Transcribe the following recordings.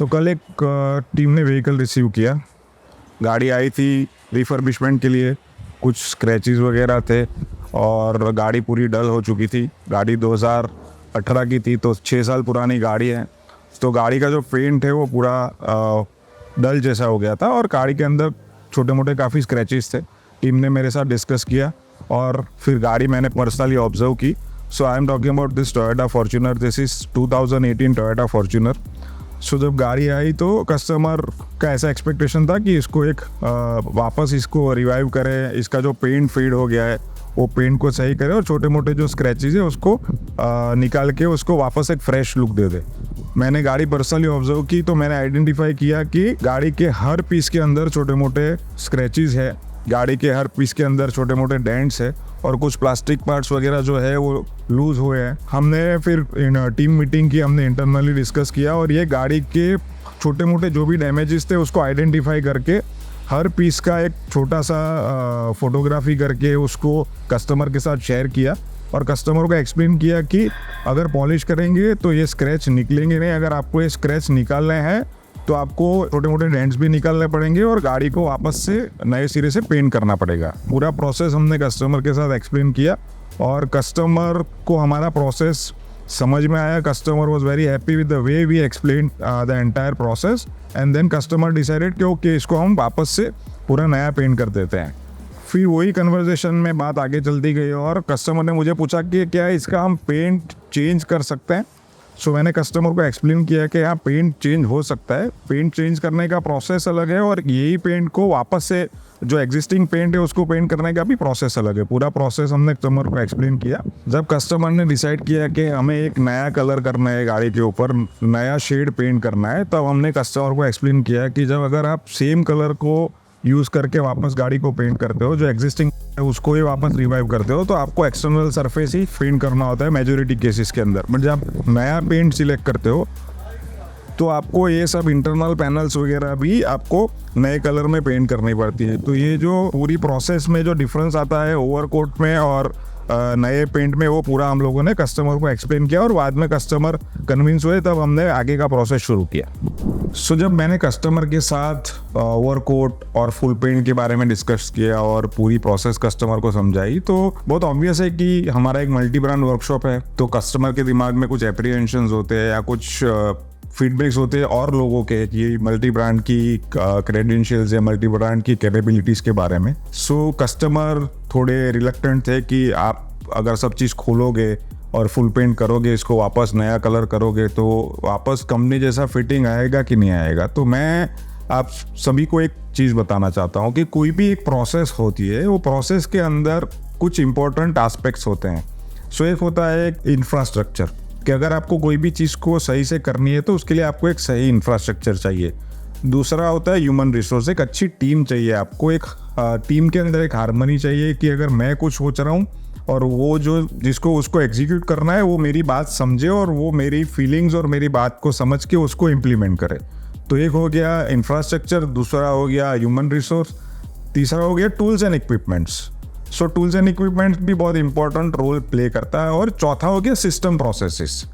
कल एक टीम ने व्हीकल रिसीव किया। गाड़ी आई थी रिफर्बिशमेंट के लिए, कुछ स्क्रैचेस वगैरह थे और गाड़ी पूरी डल हो चुकी थी। गाड़ी 2018 की थी, तो 6 साल पुरानी गाड़ी है। तो गाड़ी का जो पेंट है वो पूरा डल जैसा हो गया था और गाड़ी के अंदर छोटे मोटे काफ़ी स्क्रैचेस थे। टीम ने मेरे साथ डिस्कस किया और फिर गाड़ी मैंने पर्सनली ऑब्जर्व की। So I am talking about this Toyota Fortuner. This is 2018 Toyota Fortuner. So जब गाड़ी आई तो कस्टमर का ऐसा एक्सपेक्टेशन था कि इसको एक वापस इसको रिवाइव करें, इसका जो पेंट फेड हो गया है वो पेंट को सही करे और छोटे मोटे जो स्क्रैचेस है उसको निकाल के उसको वापस एक फ्रेश लुक दे दे। मैंने गाड़ी पर्सनली ऑब्जर्व की तो मैंने आइडेंटिफाई किया कि गाड़ी के हर पीस के अंदर छोटे मोटे स्क्रैचेस है, गाड़ी के हर पीस के अंदर छोटे मोटे डेंट्स है और कुछ प्लास्टिक पार्ट्स वगैरह जो है वो लूज़ हुए हैं। हमने फिर टीम मीटिंग की, हमने इंटरनली डिस्कस किया और ये गाड़ी के छोटे मोटे जो भी डैमेजेस थे उसको आइडेंटिफाई करके हर पीस का एक छोटा सा फोटोग्राफी करके उसको कस्टमर के साथ शेयर किया और कस्टमर को एक्सप्लेन किया कि अगर पॉलिश करेंगे तो ये स्क्रैच निकलेंगे नहीं, अगर आपको ये स्क्रैच निकालने हैं तो आपको छोटे मोटे डेंट्स भी निकालने पड़ेंगे और गाड़ी को वापस से नए सिरे से पेंट करना पड़ेगा। पूरा प्रोसेस हमने कस्टमर के साथ एक्सप्लेन किया और कस्टमर को हमारा प्रोसेस समझ में आया। Customer was very happy with the way we explain the entire process and then customer decided कि ओके इसको हम वापस से पूरा नया पेंट कर देते हैं। फिर वही कन्वर्सेशन में बात आगे चलती गई और कस्टमर ने मुझे पूछा कि क्या इसका हम पेंट चेंज कर सकते हैं। सो मैंने कस्टमर को एक्सप्लेन किया कि हाँ पेंट चेंज हो सकता है, पेंट चेंज करने का प्रोसेस अलग है और यही पेंट को वापस से जो एग्जिस्टिंग पेंट है उसको पेंट करने का भी प्रोसेस अलग है। पूरा प्रोसेस हमने कस्टमर को एक्सप्लेन किया। जब कस्टमर ने डिसाइड किया कि हमें एक नया कलर करना है, गाड़ी के ऊपर नया शेड पेंट करना है, तब हमने कस्टमर को एक्सप्लेन किया कि जब अगर आप सेम कलर को यूज़ करके वापस गाड़ी को पेंट करते हो, जो एग्जिस्टिंग है उसको ही वापस रिवाइव करते हो, तो आपको एक्सटर्नल सरफेस ही पेंट करना होता है मेजॉरिटी केसेस के अंदर। बट जब नया पेंट सिलेक्ट करते हो तो आपको ये सब इंटरनल पैनल्स वगैरह भी आपको नए कलर में पेंट करनी पड़ती है। तो ये जो पूरी प्रोसेस में जो डिफरेंस आता है ओवरकोट में और नए पेंट में, वो पूरा हम लोगों ने कस्टमर को एक्सप्लेन किया और बाद में कस्टमर कन्विंस हुए, तब हमने आगे का प्रोसेस शुरू किया। सो जब मैंने कस्टमर के साथ ओवरकोट और फुल पेंट के बारे में डिस्कस किया और पूरी प्रोसेस कस्टमर को समझाई, तो बहुत ऑब्वियस है कि हमारा एक मल्टी ब्रांड वर्कशॉप है, तो कस्टमर के दिमाग में कुछ एप्रीहेंशंस होते हैं या कुछ फीडबैक्स होते हैं और लोगों के कि मल्टी ब्रांड की क्रेडेंशियल्स या मल्टी ब्रांड की कैपेबिलिटीज़ के बारे में। सो कस्टमर थोड़े रिलक्टेंट थे कि आप अगर सब चीज़ खोलोगे और फुल पेंट करोगे, इसको वापस नया कलर करोगे, तो वापस कंपनी जैसा फिटिंग आएगा कि नहीं आएगा। तो मैं आप सभी को एक चीज़ बताना चाहता हूँ कि कोई भी एक प्रोसेस होती है, वो प्रोसेस के अंदर कुछ इंपॉर्टेंट एस्पेक्ट्स होते हैं। सो एक होता है एक इंफ्रास्ट्रक्चर, कि अगर आपको कोई भी चीज़ को सही से करनी है तो उसके लिए आपको एक सही इंफ्रास्ट्रक्चर चाहिए। दूसरा होता है ह्यूमन रिसोर्स, एक अच्छी टीम चाहिए आपको। एक टीम के अंदर एक हार्मनी चाहिए कि अगर मैं कुछ सोच रहा हूँ और वो जो जिसको उसको एग्जीक्यूट करना है वो मेरी बात समझे और वो मेरी फीलिंग्स और मेरी बात को समझ के उसको इम्प्लीमेंट करे। तो एक हो गया इंफ्रास्ट्रक्चर, दूसरा हो गया ह्यूमन रिसोर्स, तीसरा हो गया tools and equipments. So tools and equipments भी बहुत इंपॉर्टेंट रोल प्ले करता है। और चौथा हो गया सिस्टम प्रोसेसेस।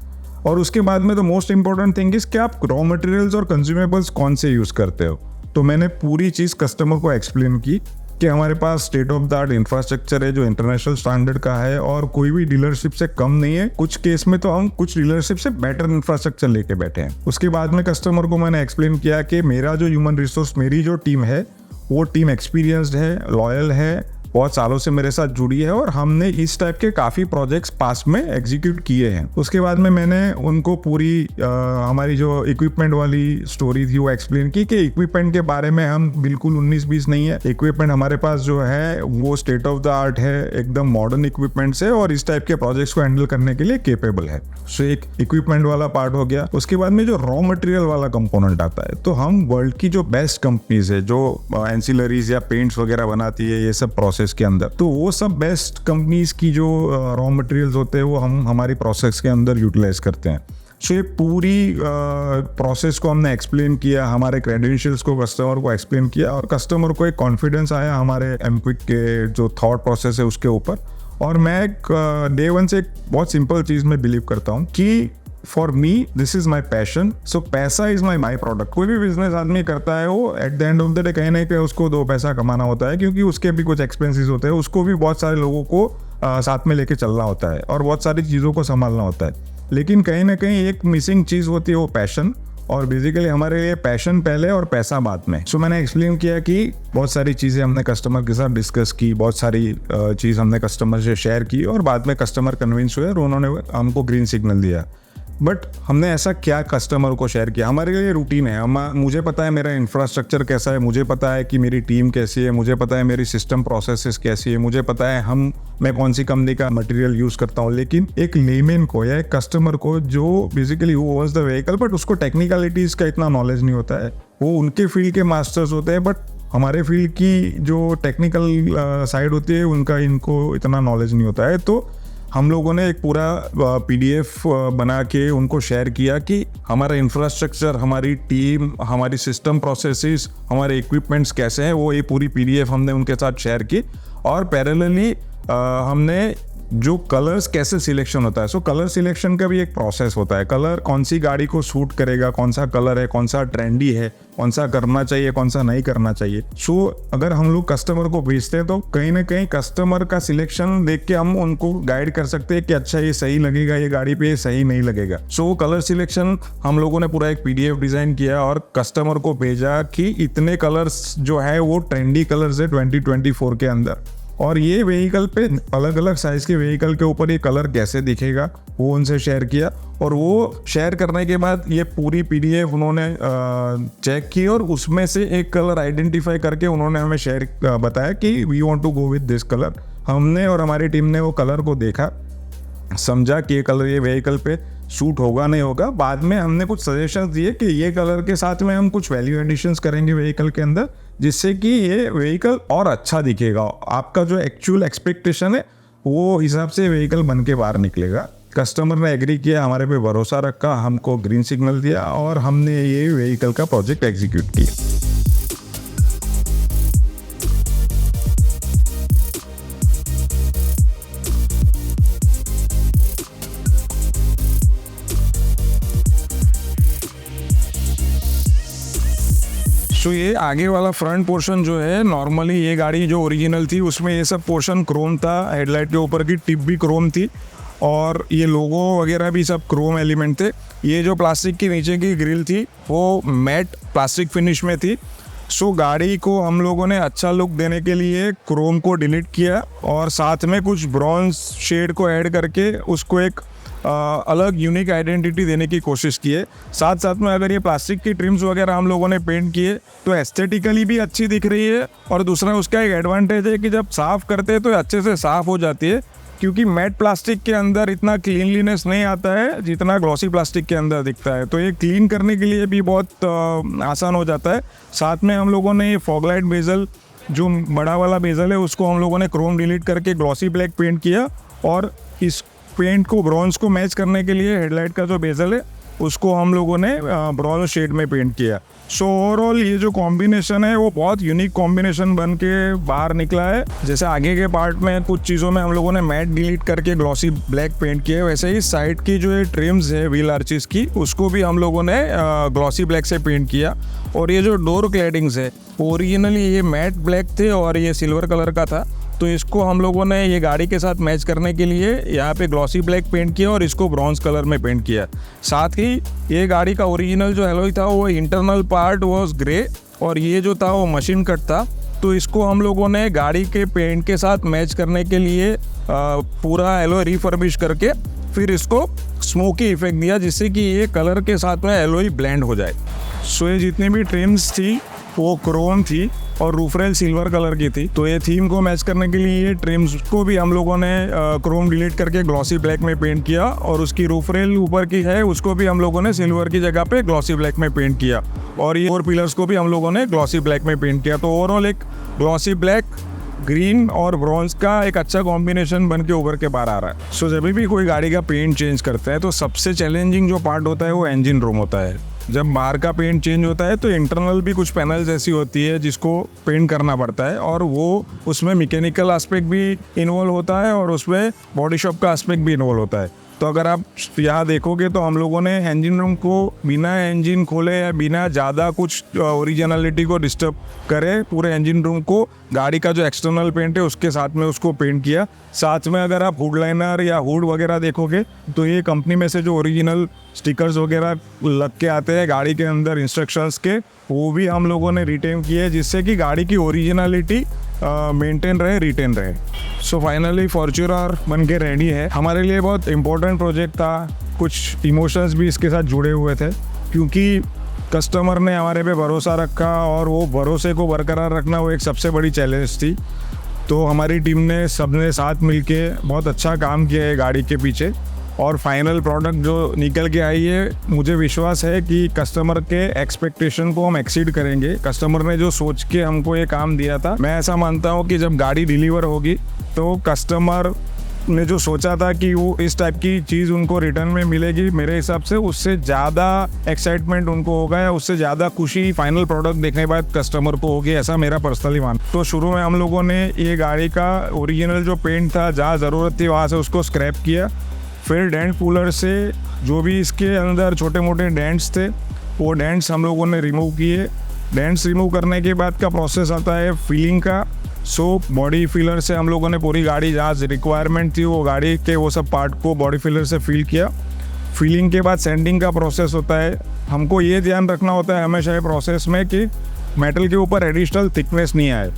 और उसके बाद में the most important thing is कि आप रॉ मटेरियल्स और कंज्यूमेबल्स कौन से यूज़ करते हो। तो मैंने पूरी चीज़ कस्टमर को एक्सप्लेन की कि हमारे पास state of the art infrastructure है जो इंटरनेशनल स्टैंडर्ड का है और कोई भी डीलरशिप से कम नहीं है। कुछ केस में तो हम कुछ डीलरशिप से बेटर इंफ्रास्ट्रक्चर लेके बैठे हैं। उसके बाद में कस्टमर को मैंने एक्सप्लेन किया कि मेरा जो ह्यूमन रिसोर्स, मेरी जो टीम है, वो टीम एक्सपीरियंस्ड है, लॉयल है, बहुत सालों से मेरे साथ जुड़ी है और हमने इस टाइप के काफ़ी प्रोजेक्ट्स पास में एग्जीक्यूट किए हैं। उसके बाद में मैंने उनको पूरी हमारी जो इक्विपमेंट वाली स्टोरी थी वो एक्सप्लेन की कि इक्विपमेंट के बारे में हम बिल्कुल 19-20 नहीं है। इक्विपमेंट हमारे पास जो है वो स्टेट ऑफ द आर्ट है, एकदम मॉडर्न इक्विपमेंट्स है और इस टाइप के प्रोजेक्ट्स को हैंडल करने के लिए केपेबल है। सो एक इक्विपमेंट वाला पार्ट हो गया। उसके बाद में जो रॉ मटेरियल वाला कंपोनेंट आता है, तो हम वर्ल्ड की जो बेस्ट कंपनीज है जो एंसिलरीज या पेंट्स वगैरह बनाती है ये सब प्रोसेस के अंदर, तो वो सब बेस्ट कंपनीज की जो रॉ मटेरियल्स होते हैं वो हम हमारी प्रोसेस के अंदर यूटिलाइज करते हैं। सो ये पूरी प्रोसेस को हमने एक्सप्लेन किया, हमारे क्रेडेंशियल्स को कस्टमर को एक्सप्लेन किया और कस्टमर को एक कॉन्फिडेंस आया हमारे एमक्विक के जो थॉट प्रोसेस है उसके ऊपर। और मैं एक डे वन से एक बहुत सिंपल चीज़ में बिलीव करता हूँ कि for me this is my passion, so पैसा इज माई माई प्रोडक्ट। कोई भी बिजनेस आदमी करता है वो at the end of the day कहीं ना कहीं उसको 2 पैसा कमाना होता है, क्योंकि उसके भी कुछ एक्सपेंसेस होते हैं, उसको भी बहुत सारे लोगों को साथ में लेके चलना होता है और बहुत सारी चीज़ों को संभालना होता है। लेकिन कहीं ना कहीं एक मिसिंग चीज़ होती है, वो पैशन। और बेसिकली हमारे लिए पैशन पहले और पैसा बाद में। सो मैंने एक्सप्लेन किया कि बहुत सारी चीज़ें हमने कस्टमर के साथ डिस्कस की, बहुत सारी चीज़ हमने कस्टमर से शेयर की और बाद में कस्टमर कन्विंस हुए और उन्होंने हमको ग्रीन सिग्नल दिया। बट हमने ऐसा क्या कस्टमर को शेयर किया? हमारे लिए रूटीन है, मुझे पता है मेरा इंफ्रास्ट्रक्चर कैसा है, मुझे पता है कि मेरी टीम कैसी है, मुझे पता है मेरी सिस्टम प्रोसेसेस कैसी है, मुझे पता है मैं कौन सी कंपनी का मटेरियल यूज़ करता हूँ। लेकिन एक लेमैन को या एक कस्टमर को जो बेसिकली वो ओन्स द व्हीकल बट उसको टेक्निकलिटीज़ का इतना नॉलेज नहीं होता है, वो उनके फील्ड के मास्टर्स होते हैं, बट हमारे फील्ड की जो टेक्निकल साइड होती है उनका इनको इतना नॉलेज नहीं होता है। तो हम लोगों ने एक पूरा PDF बना के उनको शेयर किया कि हमारा इंफ्रास्ट्रक्चर, हमारी टीम, हमारी सिस्टम प्रोसेसेस, हमारे इक्विपमेंट्स कैसे हैं, वो ये पूरी PDF हमने उनके साथ शेयर की। और पैरेलली हमने जो कलर्स कैसे सिलेक्शन होता है, सो कलर सिलेक्शन का भी एक प्रोसेस होता है। कलर कौन सी गाड़ी को सूट करेगा, कौन सा कलर है, कौन सा ट्रेंडी है, कौन सा करना चाहिए, कौन सा नहीं करना चाहिए। सो अगर हम लोग कस्टमर को भेजते हैं तो कहीं ना कहीं कस्टमर का सिलेक्शन देख के हम उनको गाइड कर सकते हैं कि अच्छा ये सही लगेगा, ये गाड़ी पे सही नहीं लगेगा। सो कलर सिलेक्शन हम लोगों ने पूरा एक PDF डिज़ाइन किया और कस्टमर को भेजा कि इतने कलर्स जो है वो ट्रेंडी कलर्स है 2024 के अंदर, और ये व्हीकल पे अलग अलग साइज के व्हीकल के ऊपर ये कलर कैसे दिखेगा वो उनसे शेयर किया। और वो शेयर करने के बाद ये पूरी PDF उन्होंने चेक की और उसमें से एक कलर आइडेंटिफाई करके उन्होंने हमें बताया कि we want to go with this colour. हमने और हमारी टीम ने वो कलर को देखा, समझा कि ये कलर ये व्हीकल पे सूट होगा नहीं होगा। बाद में हमने कुछ सजेशंस दिए कि ये कलर के साथ में हम कुछ वैल्यू एडिशंस करेंगे व्हीकल के अंदर, जिससे कि ये व्हीकल और अच्छा दिखेगा। आपका जो एक्चुअल एक्सपेक्टेशन है वो हिसाब से व्हीकल बन के बाहर निकलेगा। कस्टमर ने एग्री किया, हमारे पे भरोसा रखा, हमको ग्रीन सिग्नल दिया और हमने ये व्हीकल का प्रोजेक्ट एग्जीक्यूट किया। सो ये आगे वाला फ्रंट पोर्शन जो है, नॉर्मली ये गाड़ी जो ओरिजिनल थी उसमें ये सब पोर्शन क्रोम था, हेडलाइट के ऊपर की टिप भी क्रोम थी और ये लोगो वगैरह भी सब क्रोम एलिमेंट थे। ये जो प्लास्टिक की नीचे की ग्रिल थी वो मैट प्लास्टिक फिनिश में थी। सो गाड़ी को हम लोगों ने अच्छा लुक देने के लिए क्रोम को डिलीट किया और साथ में कुछ ब्रॉन्ज शेड को ऐड करके उसको एक अलग यूनिक आइडेंटिटी देने की कोशिश की है। साथ साथ में अगर ये प्लास्टिक की ट्रिम्स वगैरह हम लोगों ने पेंट किए तो एस्थेटिकली भी अच्छी दिख रही है। और दूसरा उसका एक एडवांटेज है कि जब साफ़ करते हैं तो अच्छे से साफ़ हो जाती है, क्योंकि मैट प्लास्टिक के अंदर इतना क्लीनलीनेस नहीं आता है जितना ग्लॉसी प्लास्टिक के अंदर दिखता है। तो ये क्लीन करने के लिए भी बहुत आसान हो जाता है। साथ में हम लोगों ने ये फॉगलाइट बेजल, जो बड़ा वाला बेजल है, उसको हम लोगों ने क्रोम डिलीट करके ग्लॉसी ब्लैक पेंट किया और इस पेंट को ब्रॉन्ज को मैच करने के लिए हेडलाइट का जो बेजल है उसको हम लोगों ने ब्रॉन्ज शेड में पेंट किया। सो ओवरऑल ये जो कॉम्बिनेशन है वो बहुत यूनिक कॉम्बिनेशन बन के बाहर निकला है। जैसे आगे के पार्ट में कुछ चीज़ों में हम लोगों ने मैट डिलीट करके ग्लॉसी ब्लैक पेंट किया, वैसे ही साइड की जो ये ट्रिम्स है व्हील आर्चेस की उसको भी हम लोगों ने ग्लॉसी ब्लैक से पेंट किया। और ये जो डोर क्लैडिंग्स है ओरिजिनली ये मैट ब्लैक थे और ये सिल्वर कलर का था, तो इसको हम लोगों ने ये गाड़ी के साथ मैच करने के लिए यहाँ पे ग्लॉसी ब्लैक पेंट किया और इसको ब्रॉन्ज कलर में पेंट किया। साथ ही ये गाड़ी का ओरिजिनल जो एलॉय था वो इंटरनल पार्ट वॉज ग्रे और ये जो था वो मशीन कट था, तो इसको हम लोगों ने गाड़ी के पेंट के साथ मैच करने के लिए पूरा एलॉय रिफर्बिश करके फिर इसको स्मोकी इफेक्ट दिया, जिससे कि ये कलर के साथ में एलॉय ब्लेंड हो जाए। सो ये जितनी भी ट्रिम्स थी वो क्रोम थी और रूफ रेल सिल्वर कलर की थी, तो ये थीम को मैच करने के लिए ये ट्रिम्स को भी हम लोगों ने क्रोम डिलीट करके ग्लॉसी ब्लैक में पेंट किया और उसकी रूफ रेल ऊपर की है उसको भी हम लोगों ने सिल्वर की जगह पे ग्लॉसी ब्लैक में पेंट किया और ये 4 पिलर्स को भी हम लोगों ने ग्लॉसी ब्लैक में पेंट किया। तो ओवरऑल एक ग्लॉसी ब्लैक, ग्रीन और ब्रॉन्ज का एक अच्छा कॉम्बिनेशन बन के उभर के बाहर आ रहा है। सो जब भी कोई गाड़ी का पेंट चेंज करता है तो सबसे चैलेंजिंग जो पार्ट होता है वो इंजन रूम होता है। जब बाहर का पेंट चेंज होता है तो इंटरनल भी कुछ पैनल्स ऐसी होती है जिसको पेंट करना पड़ता है और वो उसमें मैकेनिकल एस्पेक्ट भी इन्वॉल्व होता है और उसमें बॉडी शॉप का एस्पेक्ट भी इन्वॉल्व होता है। तो अगर आप यहाँ देखोगे तो हम लोगों ने इंजन रूम को बिना इंजन खोले या बिना ज़्यादा कुछ ओरिजिनलिटी को डिस्टर्ब करे पूरे इंजन रूम को गाड़ी का जो एक्सटर्नल पेंट है उसके साथ में उसको पेंट किया। साथ में अगर आप हुड लाइनर या हुड वगैरह देखोगे तो ये कंपनी में से जो ओरिजिनल स्टिकर्स वगैरह लग के आते हैं गाड़ी के अंदर इंस्ट्रक्शंस के, वो भी हम लोगों ने रिटेन किए जिससे कि गाड़ी की ओरिजिनलिटी मेंटेन रहे, रिटेन रहे। सो फाइनली फॉर्च्यूनर बन के रेडी है। हमारे लिए बहुत इम्पोर्टेंट प्रोजेक्ट था, कुछ इमोशंस भी इसके साथ जुड़े हुए थे क्योंकि कस्टमर ने हमारे पे भरोसा रखा और वो भरोसे को बरकरार रखना वो एक सबसे बड़ी चैलेंज थी। तो हमारी टीम ने सबने साथ मिलके बहुत अच्छा काम किया है गाड़ी के पीछे और फाइनल प्रोडक्ट जो निकल के आई है, मुझे विश्वास है कि कस्टमर के एक्सपेक्टेशन को हम एक्सीड करेंगे। कस्टमर ने जो सोच के हमको ये काम दिया था, मैं ऐसा मानता हूँ कि जब गाड़ी डिलीवर होगी तो कस्टमर ने जो सोचा था कि वो इस टाइप की चीज़ उनको रिटर्न में मिलेगी, मेरे हिसाब से उससे ज़्यादा एक्साइटमेंट उनको होगा या उससे ज़्यादा खुशी फाइनल प्रोडक्ट देखने के बाद कस्टमर को होगी, ऐसा मेरा पर्सनली मान। तो शुरू में हम लोगों ने ये गाड़ी का ओरिजिनल जो पेंट था जहाँ ज़रूरत थी वहाँ से उसको स्क्रैप किया। फिर डेंट पुलर से जो भी इसके अंदर छोटे मोटे डेंट्स थे वो डेंट्स हम लोगों ने रिमूव किए। डेंट्स रिमूव करने के बाद का प्रोसेस आता है फिलिंग का। सो बॉडी फिलर से हम लोगों ने पूरी गाड़ी जहाँ रिक्वायरमेंट थी वो गाड़ी के वो सब पार्ट को बॉडी फिलर से फिल किया। फिलिंग के बाद सैंडिंग का प्रोसेस होता है। हमको ये ध्यान रखना होता है हमेशा ये प्रोसेस में कि मेटल के ऊपर एडिशनल थिकनेस नहीं आए।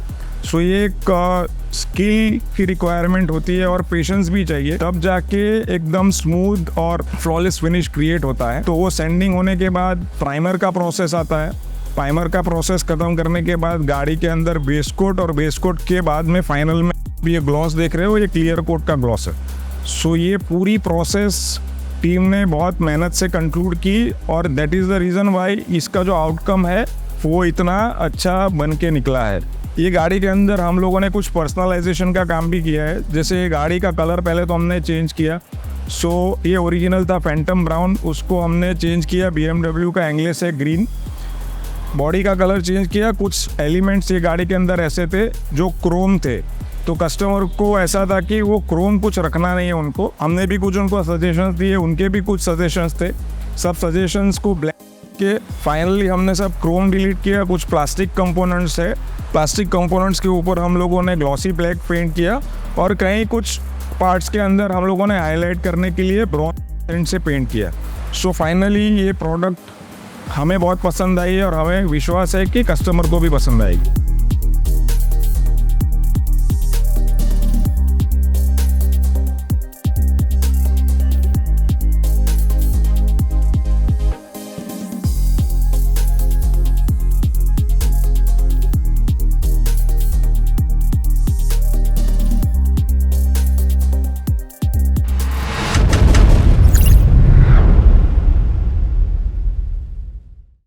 सो ये एक स्किल की रिक्वायरमेंट होती है और पेशेंस भी चाहिए, तब जाके एकदम स्मूथ और फ्लॉलेस फिनिश क्रिएट होता है। तो वो सैंडिंग होने के बाद प्राइमर का प्रोसेस आता है। प्राइमर का प्रोसेस ख़त्म करने के बाद गाड़ी के अंदर बेस कोट और बेस कोट के बाद में फाइनल में ये ग्लॉस देख रहे हो, ये क्लियर कोट का ग्लॉस है। सो ये पूरी प्रोसेस टीम ने बहुत मेहनत से कंक्लूड की और that is the reason why इसका जो आउटकम है वो इतना अच्छा बन के निकला है। ये गाड़ी के अंदर हम लोगों ने कुछ पर्सनलाइजेशन का काम भी किया है। जैसे ये गाड़ी का कलर पहले तो हमने चेंज किया। सो ये ओरिजिनल था फैंटम ब्राउन, उसको हमने चेंज किया BMW का एंग्लेस है ग्रीन। बॉडी का कलर चेंज किया। कुछ एलिमेंट्स ये गाड़ी के अंदर ऐसे थे जो क्रोम थे, तो कस्टमर को ऐसा था कि वो क्रोम कुछ रखना नहीं है उनको। हमने भी कुछ उनको सजेशंस दिए, उनके भी कुछ सजेशंस थे। सब सजेशंस को ब्लैक के फाइनली हमने सब क्रोम डिलीट किया। कुछ प्लास्टिक कंपोनेंट्स है, प्लास्टिक कंपोनेंट्स के ऊपर हम लोगों ने ग्लॉसी ब्लैक पेंट किया और कहीं कुछ पार्ट्स के अंदर हम लोगों ने हाईलाइट करने के लिए ब्रॉन्ज पेंट से पेंट किया। सो फाइनली ये प्रोडक्ट हमें बहुत पसंद आई है और हमें विश्वास है कि कस्टमर को भी पसंद आएगी।